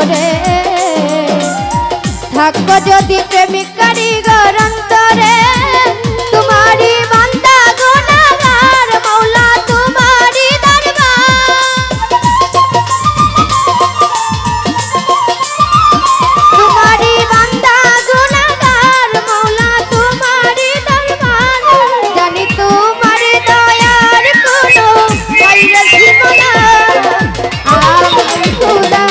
অন্তরে থাকো যদি প্রেমিক কারিগর অন্তরে তোমারই বান্দা গুনাহগার মাওলা তোমারই দরবার তোমারই বান্দা গুনাহগার মাওলা তোমারই দরবার জানি তোমার দয়ার কোনো বাইরে ছিল না আমার খোদা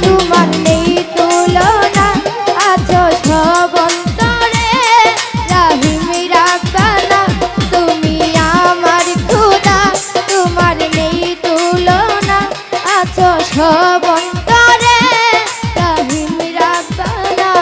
তোমার নেই তুলনা আছো সব অন্তরে রাহিম রাব্বানা তুমি আমার খোদা তোমার নেই তুলনা আছো সব অন্তরে রাহিম রাব্বানা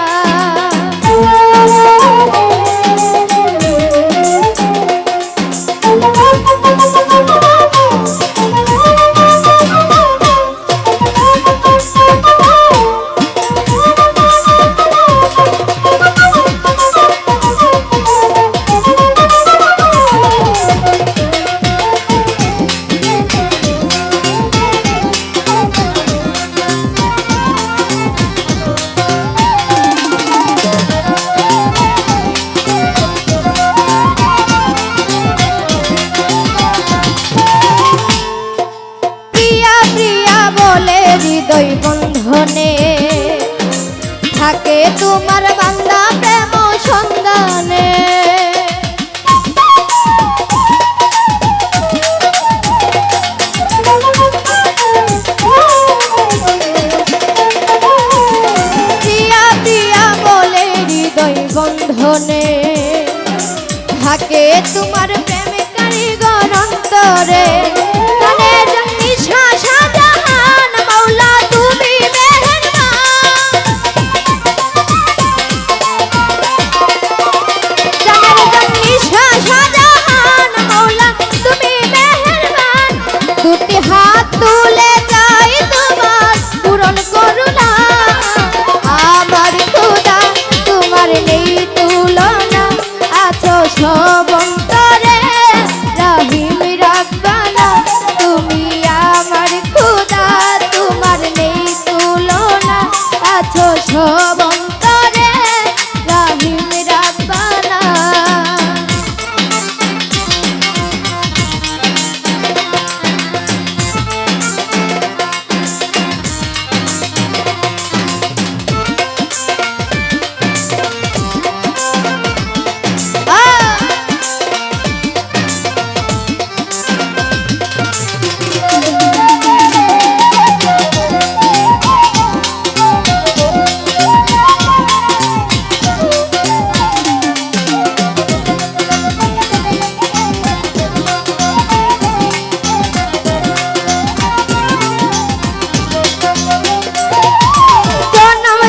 হৃদয় বন্ধনে থাকে তোমার বান্দা প্রেম সন্ধানে প্রিয়া প্রিয়া বলে হৃদয় বন্ধনে থাকে তোমার প্রেমিক কারিগর অন্তরে দুটি হাত তুলে চাই তোমার পূরণ করুণা আমার খোদা তোমার নেই তুলনা আছো সব অন্তরে রাহিম রাব্বানা তুমি আমার খোদা তোমার নেই তুলনা আছো সব অন্তরে রাহিম রাব্বানা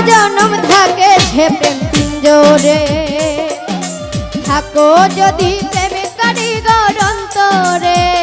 জনম থাকে সে প্রেম পিঞ্জরে থাকো যদি প্রেমিক কারিগর অন্তরে